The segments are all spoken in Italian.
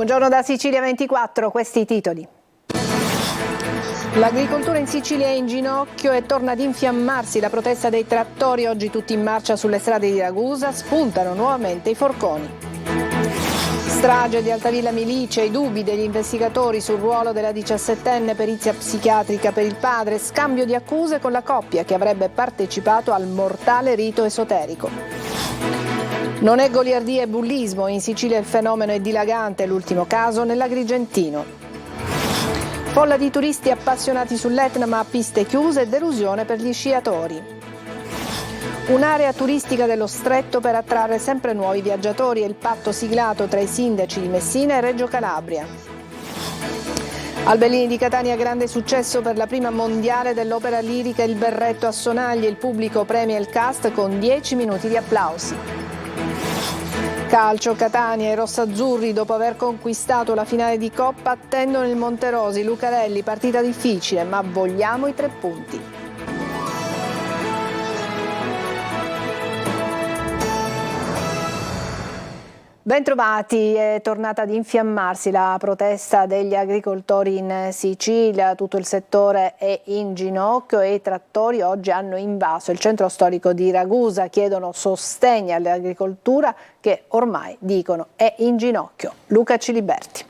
Buongiorno da Sicilia 24, questi i titoli. L'agricoltura in Sicilia è in ginocchio e torna ad infiammarsi la protesta dei trattori, oggi tutti in marcia sulle strade di Ragusa, spuntano nuovamente i forconi. Strage di Altavilla Milice, i dubbi degli investigatori sul ruolo della 17enne, perizia psichiatrica per il padre, scambio di accuse con la coppia che avrebbe partecipato al mortale rito esoterico. Non è goliardia e bullismo, in Sicilia il fenomeno è dilagante, l'ultimo caso nell'Agrigentino. Folla di turisti appassionati sull'Etna ma a piste chiuse e delusione per gli sciatori. Un'area turistica dello Stretto per attrarre sempre nuovi viaggiatori è il patto siglato tra i sindaci di Messina e Reggio Calabria. Al Bellini di Catania grande successo per la prima mondiale dell'opera lirica Il Berretto a Sonagli, il pubblico premia il cast con 10 minuti di applausi. Calcio, Catania e rossazzurri dopo aver conquistato la finale di Coppa attendono il Monterosi, Lucarelli, partita difficile ma vogliamo i 3 punti. Bentrovati, è tornata ad infiammarsi la protesta degli agricoltori in Sicilia, tutto il settore è in ginocchio e i trattori oggi hanno invaso il centro storico di Ragusa, chiedono sostegno all'agricoltura che ormai dicono è in ginocchio. Luca Ciliberti.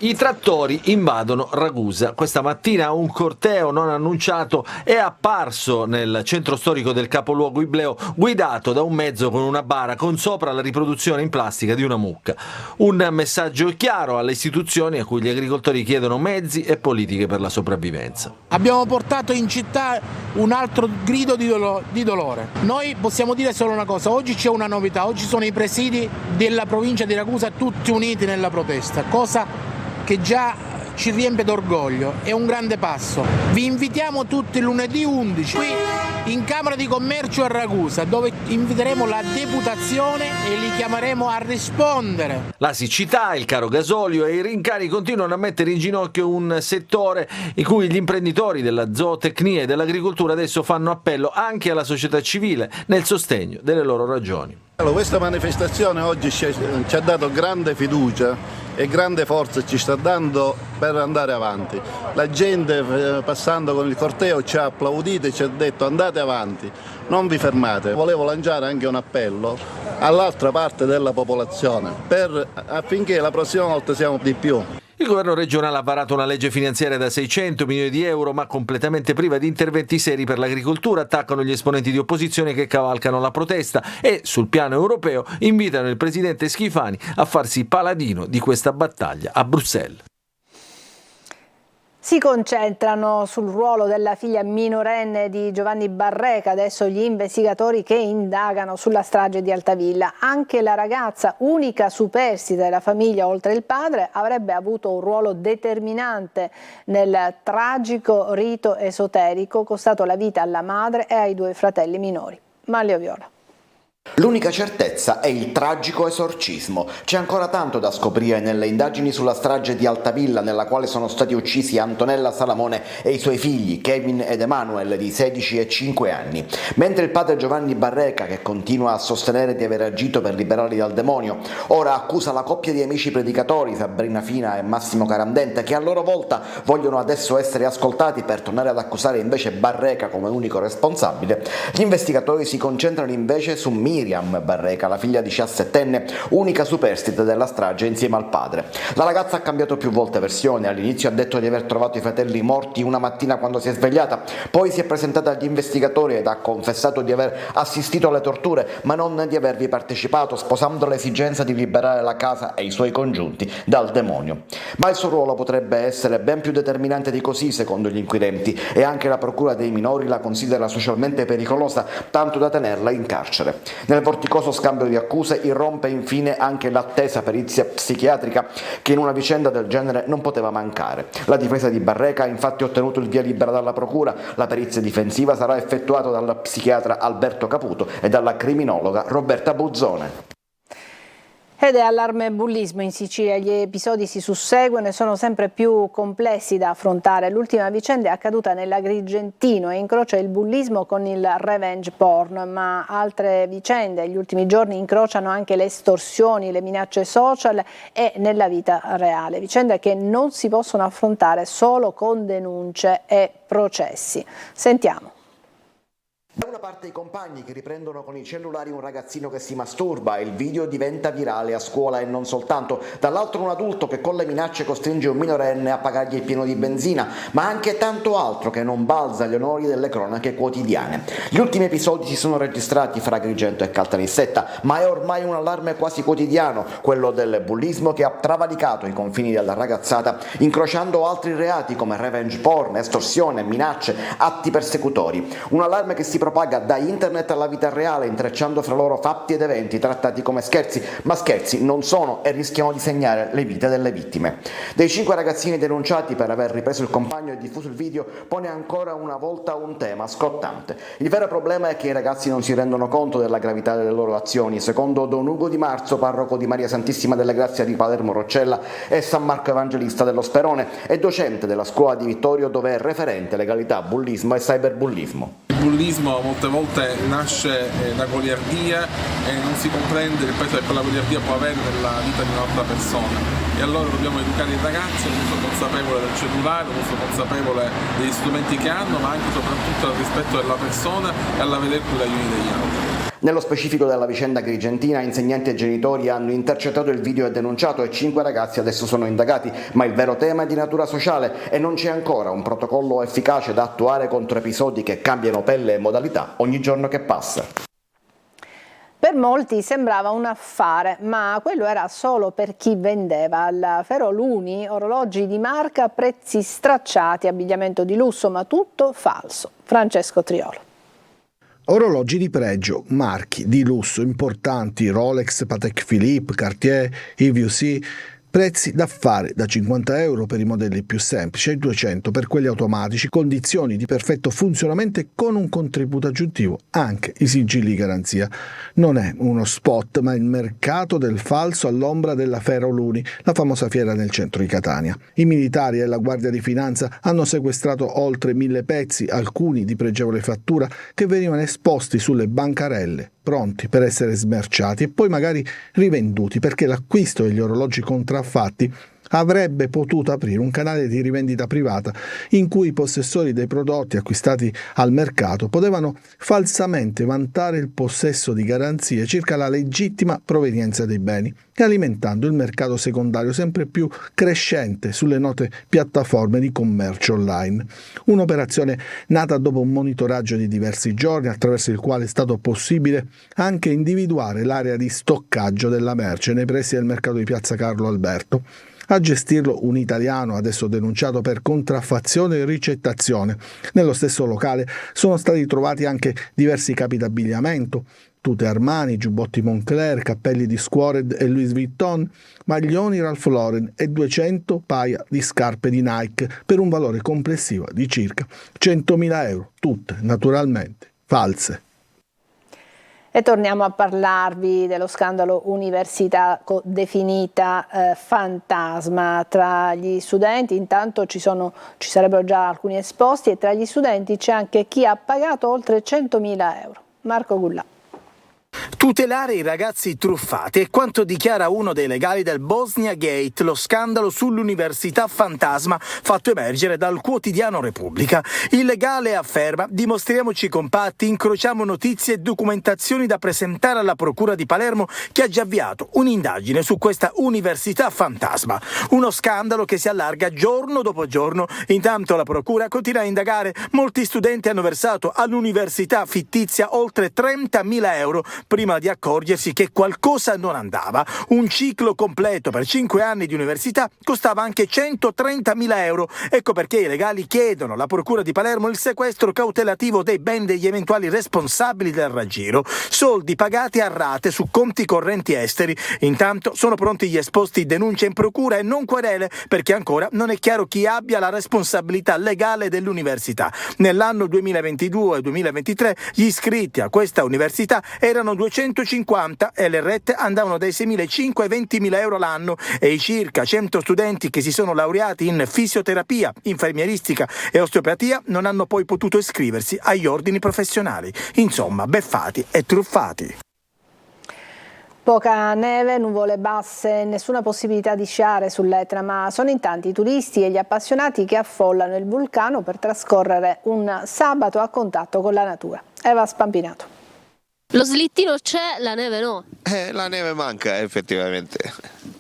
I trattori invadono Ragusa. Questa mattina un corteo non annunciato è apparso nel centro storico del capoluogo ibleo, guidato da un mezzo con una bara con sopra la riproduzione in plastica di una mucca. Un messaggio chiaro alle istituzioni a cui gli agricoltori chiedono mezzi e politiche per la sopravvivenza. Abbiamo portato in città un altro grido di dolore. Noi possiamo dire solo una cosa, oggi c'è una novità, oggi sono i presidi della provincia di Ragusa tutti uniti nella protesta, cosa che già ci riempie d'orgoglio, è un grande passo. Vi invitiamo tutti lunedì 11 qui in Camera di Commercio a Ragusa, dove inviteremo la deputazione e li chiameremo a rispondere. La siccità, il caro gasolio e i rincari continuano a mettere in ginocchio un settore in cui gli imprenditori della zootecnia e dell'agricoltura adesso fanno appello anche alla società civile nel sostegno delle loro ragioni. Questa manifestazione oggi ci ha dato grande fiducia e grande forza ci sta dando per andare avanti. La gente passando con il corteo ci ha applaudito e ci ha detto andate avanti, non vi fermate. Volevo lanciare anche un appello all'altra parte della popolazione affinché la prossima volta siamo di più. Il governo regionale ha varato una legge finanziaria da 600 milioni di euro, ma completamente priva di interventi seri per l'agricoltura, attaccano gli esponenti di opposizione che cavalcano la protesta e, sul piano europeo, invitano il presidente Schifani a farsi paladino di questa battaglia a Bruxelles. Si concentrano sul ruolo della figlia minorenne di Giovanni Barreca, adesso gli investigatori che indagano sulla strage di Altavilla. Anche la ragazza, unica superstite della famiglia oltre il padre, avrebbe avuto un ruolo determinante nel tragico rito esoterico costato la vita alla madre e ai 2 fratelli minori. Manlio Viola. L'unica certezza è il tragico esorcismo. C'è ancora tanto da scoprire nelle indagini sulla strage di Altavilla, nella quale sono stati uccisi Antonella Salamone e i suoi figli Kevin ed Emanuel di 16 e 5 anni. Mentre il padre Giovanni Barreca, che continua a sostenere di aver agito per liberarli dal demonio, ora accusa la coppia di amici predicatori Sabrina Fina e Massimo Carandente, che a loro volta vogliono adesso essere ascoltati per tornare ad accusare invece Barreca come unico responsabile. Gli investigatori si concentrano invece su Miriam Barreca, la figlia 17enne, unica superstite della strage insieme al padre. La ragazza ha cambiato più volte versione, all'inizio ha detto di aver trovato i fratelli morti una mattina quando si è svegliata, poi si è presentata agli investigatori ed ha confessato di aver assistito alle torture ma non di avervi partecipato, sposando l'esigenza di liberare la casa e i suoi congiunti dal demonio. Ma il suo ruolo potrebbe essere ben più determinante di così, secondo gli inquirenti, e anche la procura dei minori la considera socialmente pericolosa, tanto da tenerla in carcere. Nel vorticoso scambio di accuse irrompe infine anche l'attesa perizia psichiatrica che in una vicenda del genere non poteva mancare. La difesa di Barreca ha infatti ottenuto il via libera dalla procura, la perizia difensiva sarà effettuata dal psichiatra Alberto Caputo e dalla criminologa Roberta Buzzone. È Fede, allarme bullismo in Sicilia, gli episodi si susseguono e sono sempre più complessi da affrontare. L'ultima vicenda è accaduta nell'Agrigentino e incrocia il bullismo con il revenge porn, ma altre vicende negli ultimi giorni incrociano anche le estorsioni, le minacce social e nella vita reale, vicende che non si possono affrontare solo con denunce e processi. Sentiamo. Da una parte i compagni che riprendono con i cellulari un ragazzino che si masturba e il video diventa virale a scuola e non soltanto, dall'altro un adulto che con le minacce costringe un minorenne a pagargli il pieno di benzina, ma anche tanto altro che non balza agli onori delle cronache quotidiane. Gli ultimi episodi si sono registrati fra Agrigento e Caltanissetta, ma è ormai un allarme quasi quotidiano, quello del bullismo che ha travalicato i confini della ragazzata, incrociando altri reati come revenge porn, estorsione, minacce, atti persecutori. Un allarme che si propaga da internet alla vita reale, intrecciando fra loro fatti ed eventi trattati come scherzi, ma scherzi non sono e rischiano di segnare le vite delle vittime. Dei 5 ragazzini denunciati per aver ripreso il compagno e diffuso il video pone ancora una volta un tema scottante. Il vero problema è che i ragazzi non si rendono conto della gravità delle loro azioni. Secondo Don Ugo Di Marzo, parroco di Maria Santissima delle Grazie di Palermo Roccella e San Marco Evangelista dello Sperone, è docente della scuola di Vittorio dove è referente legalità, bullismo e cyberbullismo. Il bullismo molte volte nasce da goliardia e non si comprende il peso che quella goliardia può avere nella vita di un'altra persona, e allora dobbiamo educare i ragazzi all'uso consapevole del cellulare, all'uso consapevole degli strumenti che hanno, ma anche e soprattutto al rispetto della persona e alla vedere gli uni degli altri. Nello specifico della vicenda agrigentina, insegnanti e genitori hanno intercettato il video e denunciato e 5 ragazzi adesso sono indagati, ma il vero tema è di natura sociale e non c'è ancora un protocollo efficace da attuare contro episodi che cambiano pelle e modalità ogni giorno che passa. Per molti sembrava un affare, ma quello era solo per chi vendeva. Al Feroluni orologi di marca a prezzi stracciati, abbigliamento di lusso, ma tutto falso. Francesco Triolo. Orologi di pregio, marchi di lusso importanti, Rolex, Patek Philippe, Cartier, IWC, prezzi d'affare da 50 euro per i modelli più semplici e 200 per quelli automatici, condizioni di perfetto funzionamento e con un contributo aggiuntivo, anche i sigilli di garanzia. Non è uno spot, ma il mercato del falso all'ombra della Feroluni, la famosa fiera nel centro di Catania. I militari e la Guardia di Finanza hanno sequestrato oltre 1000 pezzi, alcuni di pregevole fattura, che venivano esposti sulle bancarelle, pronti per essere smerciati e poi magari rivenduti, perché l'acquisto degli orologi contraffatti avrebbe potuto aprire un canale di rivendita privata in cui i possessori dei prodotti acquistati al mercato potevano falsamente vantare il possesso di garanzie circa la legittima provenienza dei beni, alimentando il mercato secondario sempre più crescente sulle note piattaforme di commercio online. Un'operazione nata dopo un monitoraggio di diversi giorni, attraverso il quale è stato possibile anche individuare l'area di stoccaggio della merce nei pressi del mercato di Piazza Carlo Alberto. A gestirlo un italiano adesso denunciato per contraffazione e ricettazione. Nello stesso locale sono stati trovati anche diversi capi d'abbigliamento, tute Armani, giubbotti Moncler, cappelli di Squared e Louis Vuitton, maglioni Ralph Lauren e 200 paia di scarpe di Nike per un valore complessivo di circa 100.000 euro, tutte naturalmente false. E torniamo a parlarvi dello scandalo università definita fantasma. Tra gli studenti intanto ci sarebbero già alcuni esposti e tra gli studenti c'è anche chi ha pagato oltre 100.000 euro. Marco Gullà. Tutelare i ragazzi truffati è quanto dichiara uno dei legali del Bosnia Gate, lo scandalo sull'università fantasma fatto emergere dal quotidiano Repubblica. Il legale afferma: dimostriamoci compatti, incrociamo notizie e documentazioni da presentare alla Procura di Palermo, che ha già avviato un'indagine su questa università fantasma. Uno scandalo che si allarga giorno dopo giorno. Intanto la Procura continua a indagare. Molti studenti hanno versato all'università fittizia oltre 30.000 euro prima di accorgersi che qualcosa non andava. Un ciclo completo per 5 anni di università costava anche 130.000 euro. Ecco perché i legali chiedono alla Procura di Palermo il sequestro cautelativo dei beni degli eventuali responsabili del raggiro, soldi pagati a rate su conti correnti esteri. Intanto sono pronti gli esposti denunce in procura e non querele, perché ancora non è chiaro chi abbia la responsabilità legale dell'università. Nell'anno 2022-2023 gli iscritti a questa università erano 200 150 e le rette andavano dai 6.500 ai 20.000 euro l'anno e i circa 100 studenti che si sono laureati in fisioterapia, infermieristica e osteopatia non hanno poi potuto iscriversi agli ordini professionali. Insomma, beffati e truffati. Poca neve, nuvole basse, nessuna possibilità di sciare sull'Etna, ma sono in tanti i turisti e gli appassionati che affollano il vulcano per trascorrere un sabato a contatto con la natura. Eva Spampinato. Lo slittino c'è, la neve no. La neve manca effettivamente.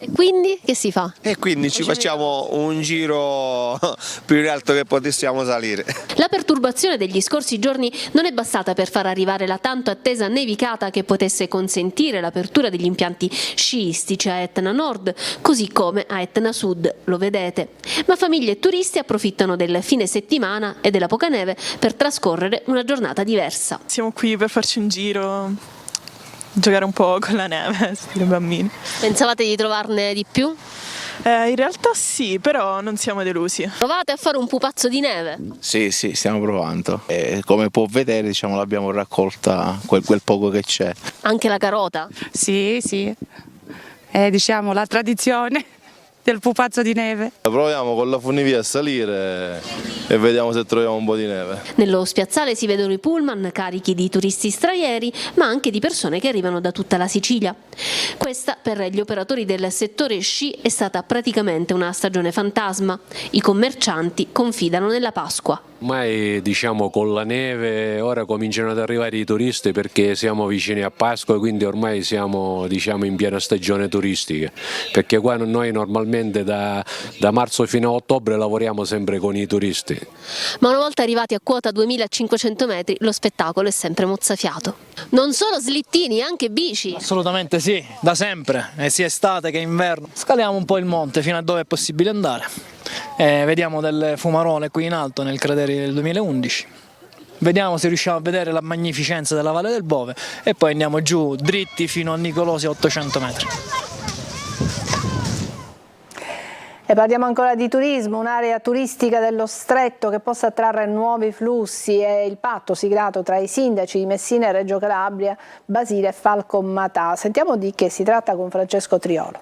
E quindi che si fa? E quindi ci facciamo un giro più in alto che potessimo salire. La perturbazione degli scorsi giorni non è bastata per far arrivare la tanto attesa nevicata che potesse consentire l'apertura degli impianti sciistici a Etna Nord, così come a Etna Sud, lo vedete. Ma famiglie e turisti approfittano del fine settimana e della poca neve per trascorrere una giornata diversa. Siamo qui per farci un giro, giocare un po' con la neve, i bambini. Pensavate di trovarne di più? In realtà sì, però non siamo delusi. Provate a fare un pupazzo di neve? Sì, stiamo provando. Come può vedere, diciamo, l'abbiamo raccolta quel poco che c'è. Anche la carota? Sì. È diciamo la tradizione del pupazzo di neve. Proviamo con la funivia a salire e vediamo se troviamo un po' di neve. Nello spiazzale si vedono i pullman carichi di turisti stranieri, ma anche di persone che arrivano da tutta la Sicilia. Questa per gli operatori del settore sci è stata praticamente una stagione fantasma. I commercianti confidano nella Pasqua. Ormai diciamo con la neve ora cominciano ad arrivare i turisti perché siamo vicini a Pasqua, quindi ormai siamo diciamo in piena stagione turistica, perché qua noi normalmente da marzo fino a ottobre lavoriamo sempre con i turisti. Ma una volta arrivati a quota 2500 metri lo spettacolo è sempre mozzafiato. Non solo slittini, anche bici. Assolutamente sì, da sempre, sia estate che inverno. Scaliamo un po' il monte fino a dove è possibile andare. Vediamo delle fumarole qui in alto nel cratere del 2011. Vediamo se riusciamo a vedere la magnificenza della Valle del Bove e poi andiamo giù dritti fino a Nicolosi a 800 metri. E parliamo ancora di turismo, un'area turistica dello Stretto che possa attrarre nuovi flussi è il patto siglato tra i sindaci di Messina e Reggio Calabria, Basile e Falco Matà. Sentiamo di che si tratta con Francesco Triolo.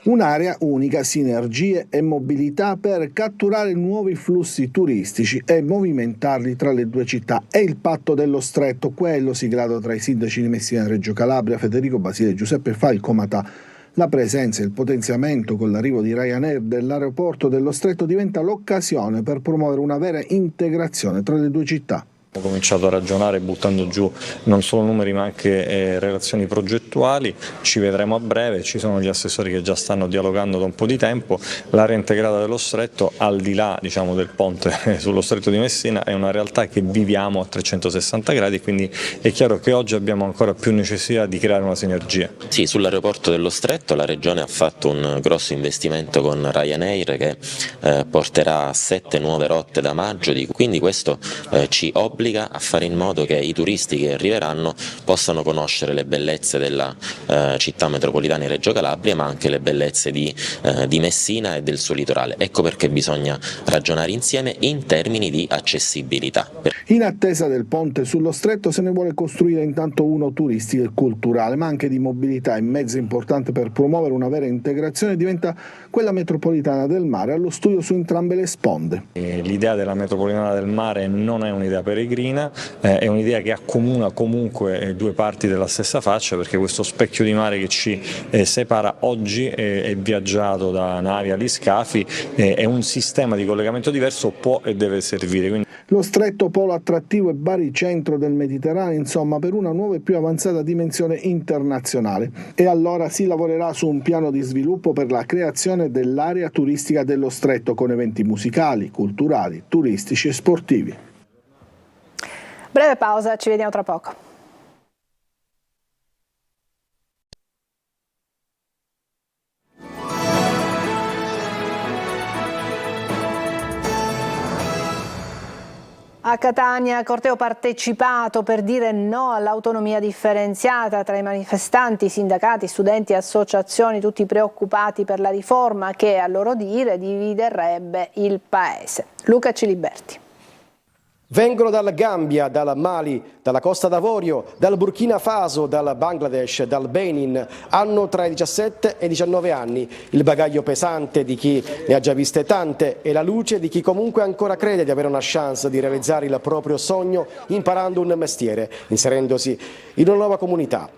Un'area unica, sinergie e mobilità per catturare nuovi flussi turistici e movimentarli tra le due città. È il patto dello Stretto, quello siglato tra i sindaci di Messina e Reggio Calabria, Federico Basile e Giuseppe Falco Matà. La presenza e il potenziamento con l'arrivo di Ryanair dell'aeroporto dello Stretto diventa l'occasione per promuovere una vera integrazione tra le due città. Ho cominciato a ragionare buttando giù non solo numeri ma anche relazioni progettuali, ci vedremo a breve, ci sono gli assessori che già stanno dialogando da un po' di tempo. L'area integrata dello Stretto, al di là diciamo, del ponte sullo Stretto di Messina, è una realtà che viviamo a 360 gradi, quindi è chiaro che oggi abbiamo ancora più necessità di creare una sinergia. Sì, sull'aeroporto dello Stretto la Regione ha fatto un grosso investimento con Ryanair che porterà 7 nuove rotte da maggio, quindi questo ci obbliga a fare in modo che i turisti che arriveranno possano conoscere le bellezze della città metropolitana di Reggio Calabria, ma anche le bellezze di Messina e del suo litorale. Ecco perché bisogna ragionare insieme in termini di accessibilità. In attesa del ponte sullo Stretto se ne vuole costruire intanto uno turistico e culturale, ma anche di mobilità. Il mezzo importante per promuovere una vera integrazione diventa quella metropolitana del mare, allo studio su entrambe le sponde. L'idea della metropolitana del mare non è un'idea peregrina, è un'idea che accomuna comunque due parti della stessa faccia, perché questo specchio di mare che ci separa oggi è viaggiato da navi agli scafi, è un sistema di collegamento diverso, può e deve servire. Quindi... Lo Stretto polo attrattivo e baricentro del Mediterraneo, insomma, per una nuova e più avanzata dimensione internazionale. E allora si lavorerà su un piano di sviluppo per la creazione dell'area turistica dello Stretto con eventi musicali, culturali, turistici e sportivi. Breve pausa, ci vediamo tra poco. A Catania, corteo partecipato per dire no all'autonomia differenziata tra i manifestanti, sindacati, studenti e associazioni, tutti preoccupati per la riforma che, a loro dire, dividerebbe il paese. Luca Ciliberti. Vengono dal Gambia, dal Mali, dalla Costa d'Avorio, dal Burkina Faso, dal Bangladesh, dal Benin. Hanno tra i 17 e i 19 anni. Il bagaglio pesante di chi ne ha già viste tante e la luce di chi comunque ancora crede di avere una chance di realizzare il proprio sogno imparando un mestiere, inserendosi in una nuova comunità.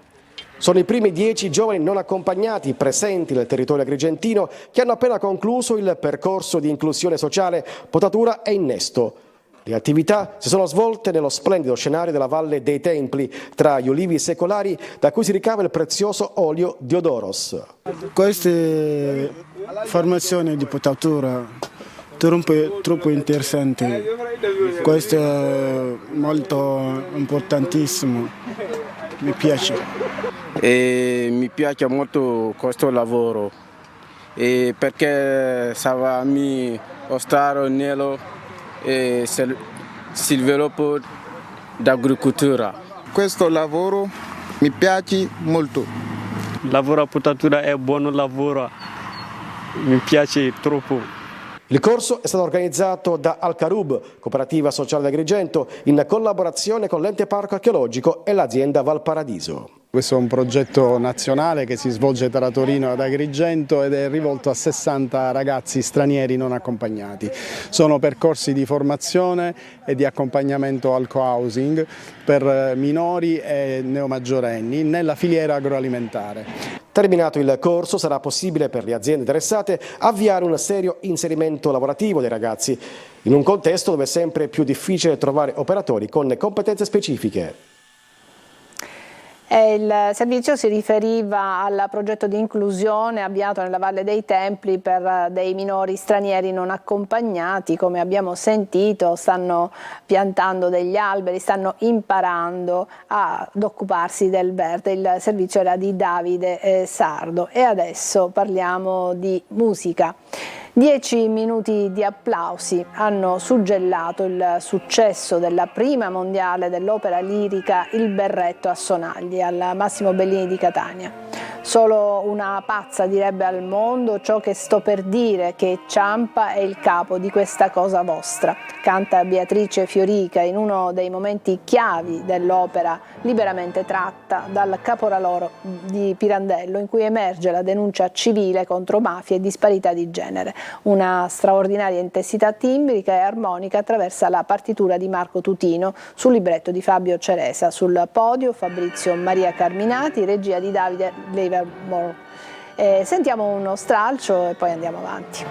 Sono i primi 10 giovani non accompagnati presenti nel territorio agrigentino che hanno appena concluso il percorso di inclusione sociale, potatura e innesto. Le attività si sono svolte nello splendido scenario della Valle dei Templi, tra gli ulivi secolari da cui si ricava il prezioso olio di Odoros. Queste formazioni di potatura troppo interessanti, questo è molto importantissimo, mi piace. E mi piace molto questo lavoro perché sa mi mostrare nel sviluppo d'agricoltura. Questo lavoro mi piace molto. Il lavoro a potatura è buon lavoro, mi piace troppo. Il corso è stato organizzato da Al-Karub, cooperativa sociale di Agrigento, in collaborazione con l'Ente Parco Archeologico e l'azienda Valparadiso. Questo è un progetto nazionale che si svolge tra Torino ed Agrigento ed è rivolto a 60 ragazzi stranieri non accompagnati. Sono percorsi di formazione e di accompagnamento al co-housing per minori e neomaggiorenni nella filiera agroalimentare. Terminato il corso sarà possibile per le aziende interessate avviare un serio inserimento lavorativo dei ragazzi, in un contesto dove è sempre più difficile trovare operatori con competenze specifiche. Il servizio si riferiva al progetto di inclusione avviato nella Valle dei Templi per dei minori stranieri non accompagnati. Come abbiamo sentito, stanno piantando degli alberi, stanno imparando ad occuparsi del verde. Il servizio era di Davide Sardo. E adesso parliamo di musica. 10 minuti di applausi hanno suggellato il successo della prima mondiale dell'opera lirica Il berretto a sonagli al Massimo Bellini di Catania. Solo una pazza direbbe al mondo ciò che sto per dire, che Ciampa è il capo di questa cosa vostra, canta Beatrice Fiorica in uno dei momenti chiavi dell'opera liberamente tratta dal capolavoro di Pirandello, in cui emerge la denuncia civile contro mafia e disparità di genere. Una straordinaria intensità timbrica e armonica attraversa la partitura di Marco Tutino sul libretto di Fabio Ceresa. Sul podio Fabrizio Maria Carminati, regia di Davide Livermore. Sentiamo uno stralcio e poi andiamo avanti.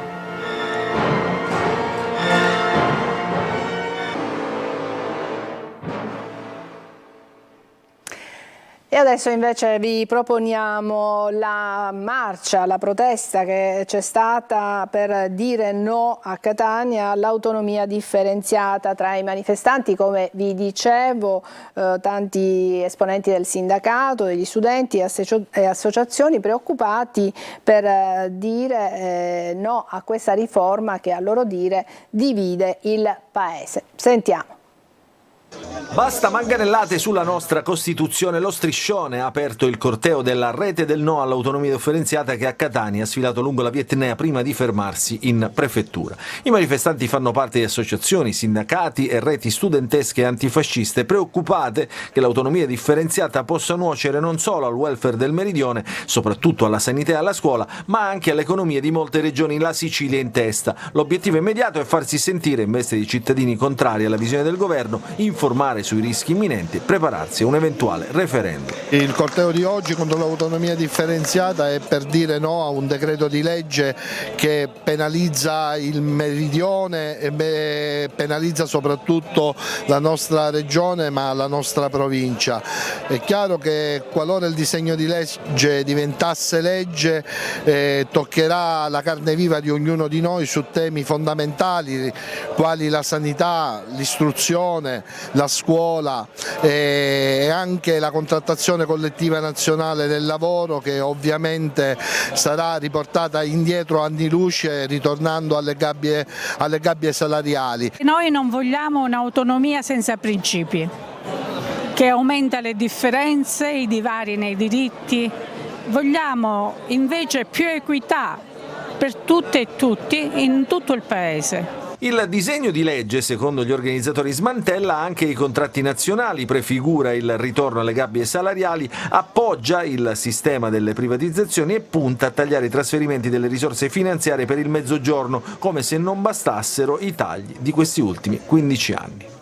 E adesso invece vi proponiamo la marcia, la protesta che c'è stata per dire no a Catania all'autonomia differenziata. Tra i manifestanti, come vi dicevo, tanti esponenti del sindacato, degli studenti e associazioni preoccupati per dire no a questa riforma che a loro dire divide il paese. Sentiamo. Basta manganellate sulla nostra Costituzione. Lo striscione ha aperto il corteo della rete del no all'autonomia differenziata che a Catania ha sfilato lungo la via Etnea prima di fermarsi in prefettura. I manifestanti fanno parte di associazioni, sindacati e reti studentesche e antifasciste preoccupate che l'autonomia differenziata possa nuocere non solo al welfare del meridione, soprattutto alla sanità e alla scuola, ma anche all'economia di molte regioni, la Sicilia in testa. L'obiettivo immediato è farsi sentire in veste di cittadini contrari alla visione del governo, informare sui rischi imminenti e prepararsi a un eventuale referendum. Il corteo di oggi contro l'autonomia differenziata è per dire no a un decreto di legge che penalizza il meridione e penalizza soprattutto la nostra regione ma la nostra provincia. È chiaro che qualora il disegno di legge diventasse legge toccherà la carne viva di ognuno di noi su temi fondamentali quali la sanità, l'istruzione, la scuola e anche la contrattazione collettiva nazionale del lavoro, che ovviamente sarà riportata indietro anni luce ritornando alle gabbie salariali. Noi non vogliamo un'autonomia senza principi, che aumenta le differenze, i divari nei diritti. Vogliamo invece più equità per tutte e tutti in tutto il Paese. Il disegno di legge, secondo gli organizzatori, smantella anche i contratti nazionali, prefigura il ritorno alle gabbie salariali, appoggia il sistema delle privatizzazioni e punta a tagliare i trasferimenti delle risorse finanziarie per il Mezzogiorno, come se non bastassero i tagli di questi ultimi 15 anni.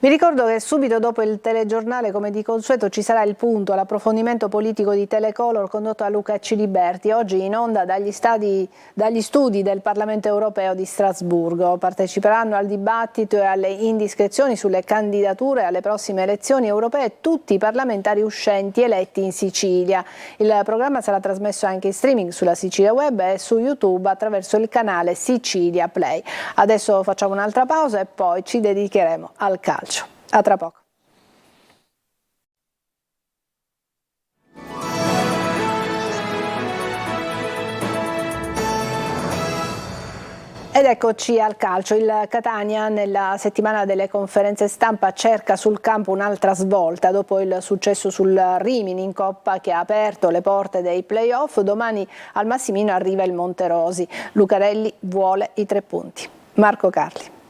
Vi ricordo che subito dopo il telegiornale, come di consueto, ci sarà il punto, l'approfondimento politico di Telecolor condotto da Luca Ciliberti, oggi in onda dagli studi del Parlamento europeo di Strasburgo. Parteciperanno al dibattito e alle indiscrezioni sulle candidature alle prossime elezioni europee tutti i parlamentari uscenti eletti in Sicilia. Il programma sarà trasmesso anche in streaming sulla Sicilia Web e su YouTube attraverso il canale Sicilia Play. Adesso facciamo un'altra pausa e poi ci dedicheremo al calcio. A tra poco. Ed eccoci al calcio. Il Catania nella settimana delle conferenze stampa cerca sul campo un'altra svolta dopo il successo sul Rimini in Coppa che ha aperto le porte dei play-off. Domani al Massimino arriva il Monterosi. Lucarelli vuole i 3 punti. Marco Carli.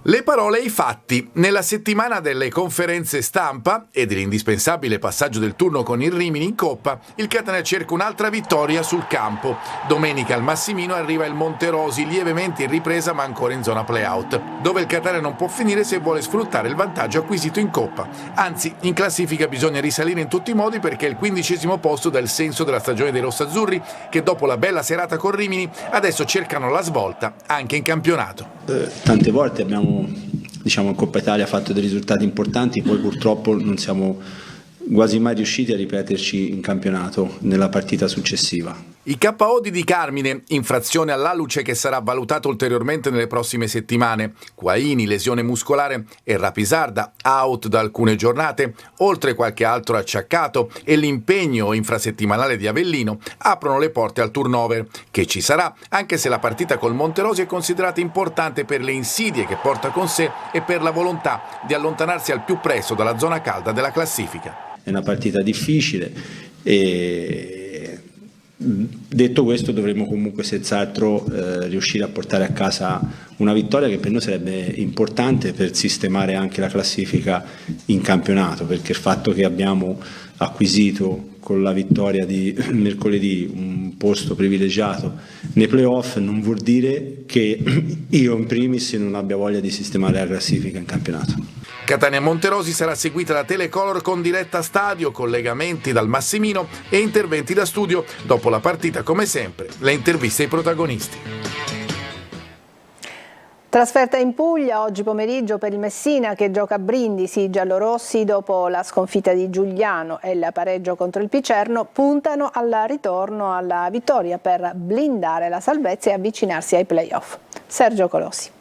Le parole e i fatti. Nella settimana delle conferenze stampa e dell'indispensabile passaggio del turno con il Rimini in Coppa, il Catania cerca un'altra vittoria sul campo. Domenica al Massimino arriva il Monterosi, lievemente in ripresa ma ancora in zona play-out, dove il Catania non può finire se vuole sfruttare il vantaggio acquisito in Coppa. Anzi, in classifica bisogna risalire in tutti i modi perché è il 15° posto dà il senso della stagione dei rossazzurri che dopo la bella serata con Rimini adesso cercano la svolta anche in campionato. Tante volte abbiamo in Coppa Italia fatto dei risultati importanti, poi purtroppo non siamo quasi mai riusciti a ripeterci in campionato nella partita successiva. I KO di Carmine, infrazione all'alluce che sarà valutato ulteriormente nelle prossime settimane, Quaini, lesione muscolare e Rapisarda, out da alcune giornate, oltre qualche altro acciaccato e l'impegno infrasettimanale di Avellino, aprono le porte al turnover, che ci sarà anche se la partita col Monterosi è considerata importante per le insidie che porta con sé e per la volontà di allontanarsi al più presto dalla zona calda della classifica. È una partita difficile e detto questo dovremo comunque senz'altro riuscire a portare a casa una vittoria che per noi sarebbe importante per sistemare anche la classifica in campionato, perché il fatto che abbiamo acquisito con la vittoria di mercoledì un posto privilegiato nei playoff non vuol dire che io in primis non abbia voglia di sistemare la classifica in campionato. Catania-Monterosi sarà seguita da Telecolor con diretta stadio, collegamenti dal Massimino e interventi da studio. Dopo la partita, come sempre, le interviste ai protagonisti. Trasferta in Puglia oggi pomeriggio per il Messina che gioca a Brindisi. I giallorossi dopo la sconfitta di Giugliano e il pareggio contro il Picerno puntano al ritorno alla vittoria per blindare la salvezza e avvicinarsi ai play-off. Sergio Colossi.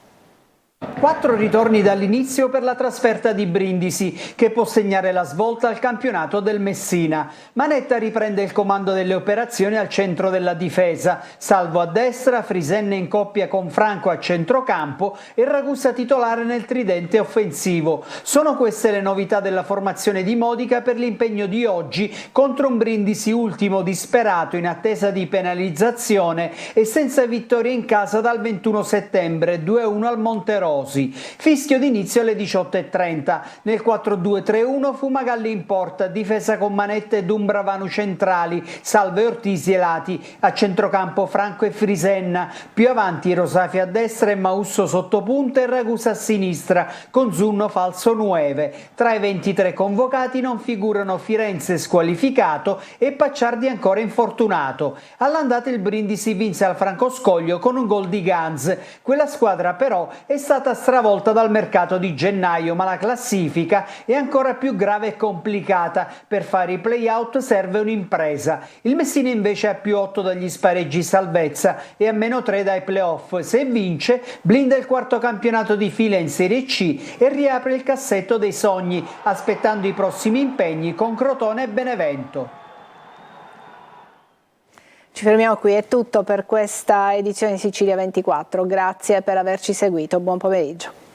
4 ritorni dall'inizio per la trasferta di Brindisi, che può segnare la svolta al campionato del Messina. Manetta riprende il comando delle operazioni al centro della difesa. Salvo a destra, Frisenne in coppia con Franco a centrocampo e Ragusa titolare nel tridente offensivo. Sono queste le novità della formazione di Modica per l'impegno di oggi contro un Brindisi ultimo disperato in attesa di penalizzazione e senza vittoria in casa dal 21 settembre, 2-1 al Monterosi. Fischio d'inizio alle 18:30. Nel 4-2-3-1 Fumagalli in porta, difesa con Manetta e Dumbravanu centrali, Salve Ortisi e Lati. A centrocampo Franco e Frisenna. Più avanti Rosafi a destra e Mausso sottopunta e Ragusa a sinistra, con Zunno falso 9. Tra i 23 convocati non figurano Firenze squalificato e Pacciardi ancora infortunato. All'andata il Brindisi vinse al Francoscoglio con un gol di Ganz. Quella squadra però è stata stravolta dal mercato di gennaio, ma la classifica è ancora più grave e complicata. Per fare i play-out serve un'impresa. Il Messina invece ha +8 dagli spareggi salvezza e a -3 dai play-off. Se vince, blinda il 4º campionato di fila in Serie C e riapre il cassetto dei sogni, aspettando i prossimi impegni con Crotone e Benevento. Ci fermiamo qui, è tutto per questa edizione di Sicilia 24. Grazie per averci seguito, buon pomeriggio.